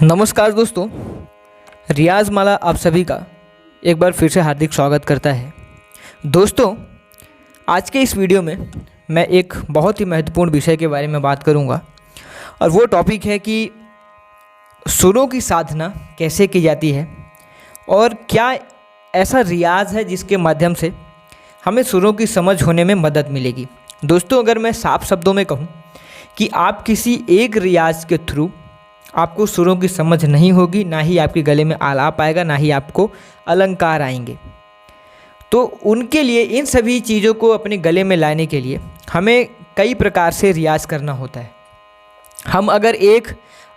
नमस्कार दोस्तों, रियाज माला आप सभी का एक बार फिर से हार्दिक स्वागत करता है। दोस्तों, आज के इस वीडियो में मैं एक बहुत ही महत्वपूर्ण विषय के बारे में बात करूंगा और वो टॉपिक है कि सुरों की साधना कैसे की जाती है और क्या ऐसा रियाज है जिसके माध्यम से हमें सुरों की समझ होने में मदद मिलेगी। दोस्तों, अगर मैं साफ शब्दों में कहूँ कि आप किसी एक रियाज के थ्रू आपको सुरों की समझ नहीं होगी, ना ही आपके गले में आलाप आएगा, ना ही आपको अलंकार आएंगे। तो उनके लिए, इन सभी चीज़ों को अपने गले में लाने के लिए हमें कई प्रकार से रियाज करना होता है। हम अगर एक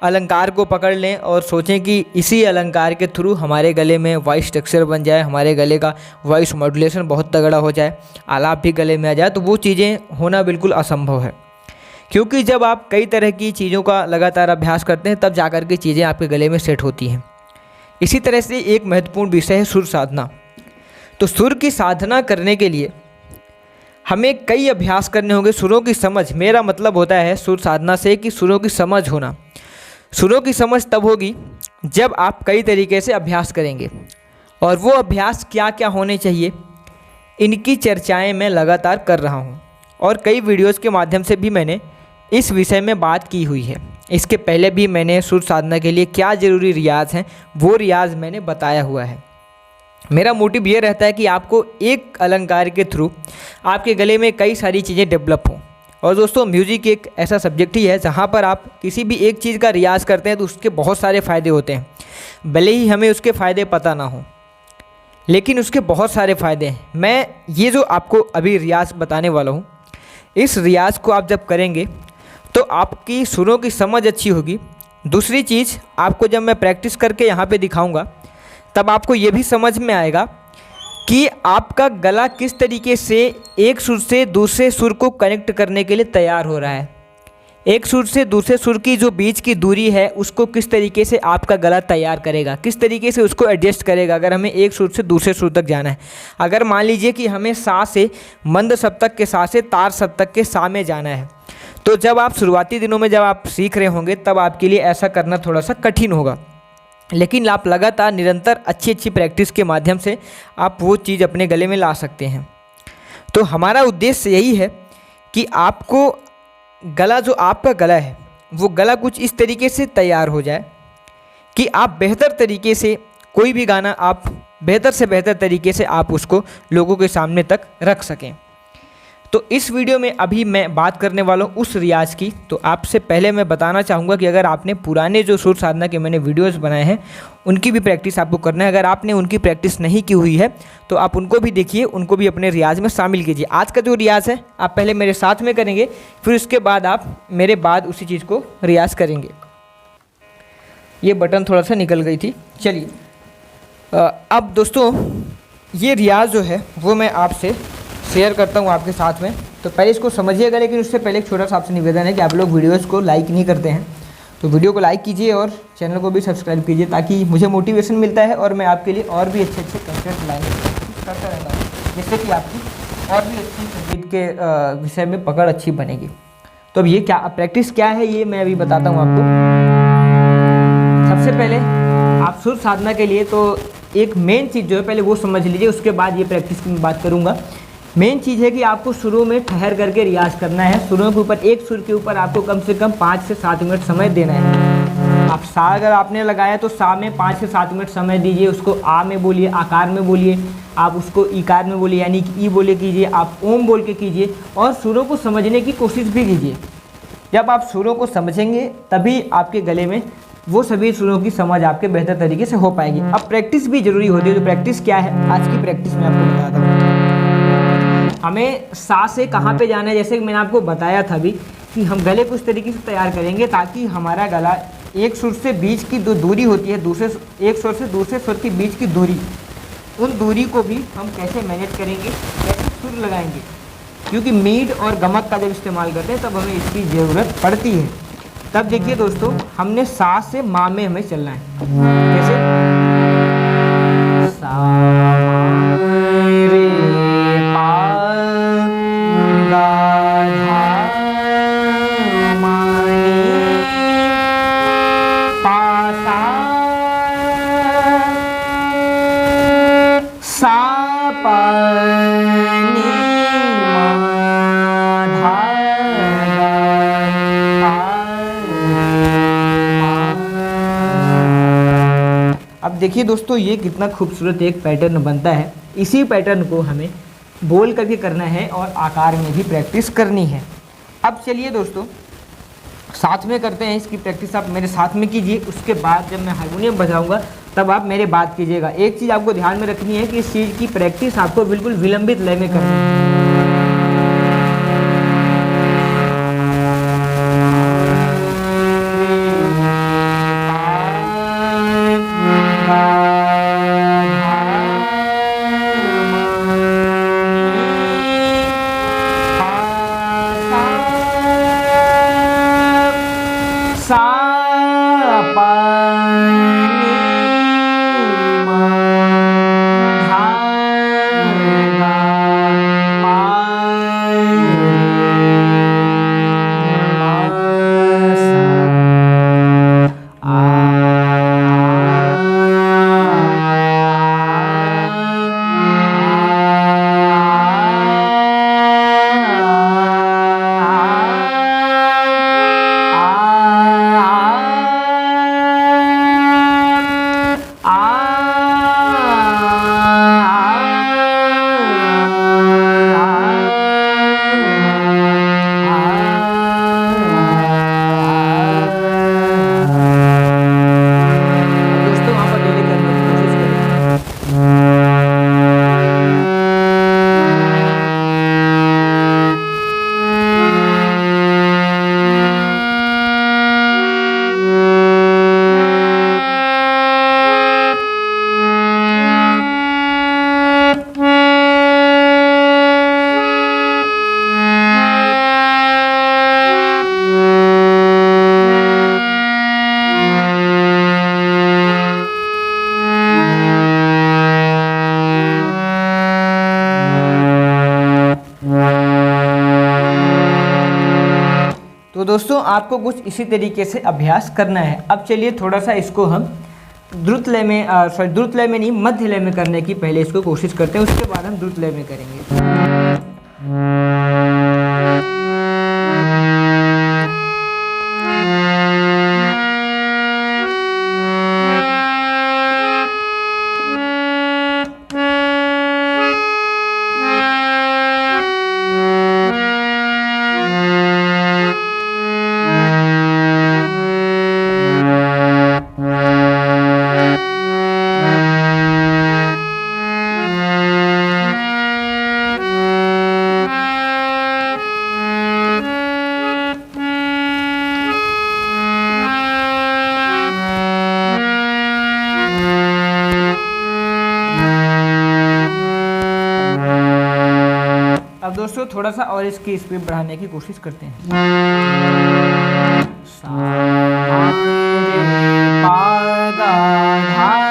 अलंकार को पकड़ लें और सोचें कि इसी अलंकार के थ्रू हमारे गले में वॉइस स्ट्रक्चर बन जाए, हमारे गले का वॉइस मॉड्यूलेशन बहुत तगड़ा हो जाए, आलाप भी गले में आ जाए, तो वो चीज़ें होना बिल्कुल असंभव है। क्योंकि जब आप कई तरह की चीज़ों का लगातार अभ्यास करते हैं तब जाकर के चीज़ें आपके गले में सेट होती हैं। इसी तरह से एक महत्वपूर्ण विषय है सुर साधना। तो सुर की साधना करने के लिए हमें कई अभ्यास करने होंगे। सुरों की समझ, मेरा मतलब होता है सुर साधना से कि सुरों की समझ होना। सुरों की समझ तब होगी जब आप कई तरीके से अभ्यास करेंगे, और वो अभ्यास क्या क्या होने चाहिए, इनकी चर्चाएँ मैं लगातार कर रहा हूँ और कई वीडियोज़ के माध्यम से भी मैंने इस विषय में बात की हुई है। इसके पहले भी मैंने सुर साधना के लिए क्या ज़रूरी रियाज हैं वो रियाज मैंने बताया हुआ है। मेरा मोटिव ये रहता है कि आपको एक अलंकार के थ्रू आपके गले में कई सारी चीज़ें डेवलप हों। और दोस्तों, म्यूज़िक एक ऐसा सब्जेक्ट ही है जहाँ पर आप किसी भी एक चीज़ का रियाज करते हैं तो उसके बहुत सारे फ़ायदे होते हैं। भले ही हमें उसके फ़ायदे पता ना हो, लेकिन उसके बहुत सारे फ़ायदे हैं। मैं ये जो आपको अभी रियाज बताने वाला हूँ, इस रियाज को आप जब करेंगे तो आपकी सुरों की समझ अच्छी होगी। दूसरी चीज़, आपको जब मैं प्रैक्टिस करके यहाँ पे दिखाऊंगा तब आपको ये भी समझ में आएगा कि आपका गला किस तरीके से एक सुर से दूसरे सुर को कनेक्ट करने के लिए तैयार हो रहा है। एक सुर से दूसरे सुर की जो बीच की दूरी है उसको किस तरीके से आपका गला तैयार करेगा, किस तरीके से उसको एडजस्ट करेगा अगर हमें एक सुर से दूसरे सुर तक जाना है। अगर मान लीजिए कि हमें सा से मंद सप्तक के सा से तार सप्तक के सा में जाना है, तो जब आप शुरुआती दिनों में जब आप सीख रहे होंगे तब आपके लिए ऐसा करना थोड़ा सा कठिन होगा, लेकिन आप लगातार निरंतर अच्छी प्रैक्टिस के माध्यम से आप वो चीज़ अपने गले में ला सकते हैं। तो हमारा उद्देश्य यही है कि आपको गला, जो आपका गला है वो गला कुछ इस तरीके से तैयार हो जाए कि आप बेहतर तरीके से कोई भी गाना आप बेहतर से बेहतर तरीके से आप उसको लोगों के सामने तक रख सकें। तो इस वीडियो में अभी मैं बात करने वाला हूँ उस रियाज की। तो आपसे पहले मैं बताना चाहूँगा कि अगर आपने पुराने जो सुर साधना के मैंने वीडियोस बनाए हैं उनकी भी प्रैक्टिस आपको करना है। अगर आपने उनकी प्रैक्टिस नहीं की हुई है तो आप उनको भी देखिए, उनको भी अपने रियाज में शामिल कीजिए। आज का जो रियाज है आप पहले मेरे साथ में करेंगे, फिर उसके बाद आप मेरे बाद उसी चीज़ को रियाज करेंगे। ये बटन थोड़ा सा निकल गई थी। चलिए, अब दोस्तों ये रियाज जो है वो मैं आपसे शेयर करता हूँ आपके साथ में। तो पहले इसको समझिएगा, लेकिन उससे पहले एक छोटा सा आपसे निवेदन है कि आप लोग वीडियोज़ को लाइक नहीं करते हैं तो वीडियो को लाइक कीजिए और चैनल को भी सब्सक्राइब कीजिए, ताकि मुझे मोटिवेशन मिलता है और मैं आपके लिए और भी अच्छे कंटेंट लाने की कोशिश करता रहता हूँ, जिससे कि आपकी और भी अच्छी संगीत के विषय में पकड़ अच्छी बनेगी। तो अब ये क्या प्रैक्टिस क्या है ये मैं अभी बताता हूँ आपको। सबसे पहले आप सुर साधना के लिए तो एक मेन चीज़ जो है पहले वो समझ लीजिए, उसके बाद ये प्रैक्टिस की बात करूँगा। मेन चीज़ है कि आपको सुरों में ठहर करके रियाज करना है। सुरों के ऊपर, एक सुर के ऊपर आपको कम से कम 5 से 7 मिनट समय देना है। आप सा अगर आपने लगाया तो सा में 5 से 7 मिनट समय दीजिए, उसको आ में बोलिए, आकार में बोलिए, आप उसको ईकार में बोलिए यानी कि ई बोले कीजिए, आप ओम बोल के कीजिए और सुरों को समझने की कोशिश भी कीजिए। जब आप सुरों को समझेंगे तभी आपके गले में वो सभी सुरों की समझ आपके बेहतर तरीके से हो पाएगी। अब प्रैक्टिस भी जरूरी होती है। तो प्रैक्टिस क्या है, आज की प्रैक्टिस मैं आपको बताता हूँ। हमें सा से कहाँ पे जाना है, जैसे कि मैंने आपको बताया था अभी कि हम गले को इस तरीके से तैयार करेंगे ताकि हमारा गला एक सुर से बीच की जो दूरी होती है, दूसरे एक सुर से दूसरे सुर के बीच की दूरी, उन दूरी को भी हम कैसे मैनेज करेंगे, कैसे सुर लगाएंगे। क्योंकि मीड और गमक का जब इस्तेमाल करते हैं तब हमें इसकी ज़रूरत पड़ती है। तब देखिए दोस्तों, हमने सा से मा में हमें चलना है। कैसे, सा रे पा गा धा मा नी पा सा देखिए दोस्तों, ये कितना खूबसूरत एक पैटर्न बनता है। इसी पैटर्न को हमें बोल करके करना है और आकार में भी प्रैक्टिस करनी है। अब चलिए दोस्तों साथ में करते हैं इसकी प्रैक्टिस। आप मेरे साथ में कीजिए, उसके बाद जब मैं हारमोनियम बजाऊंगा तब आप मेरे बात कीजिएगा। एक चीज़ आपको ध्यान में रखनी है कि इस चीज़ की प्रैक्टिस आपको बिल्कुल विलंबित लय में करनी है। तो दोस्तों आपको कुछ इसी तरीके से अभ्यास करना है। अब चलिए थोड़ा सा इसको हम द्रुत लय में द्रुत लय में नहीं, मध्य लय में करने की पहले इसको कोशिश करते हैं, उसके बाद हम द्रुत लय में करेंगे। अब दोस्तों थोड़ा सा और इसकी स्पीड बढ़ाने की कोशिश करते हैं। सा रे पा गा धा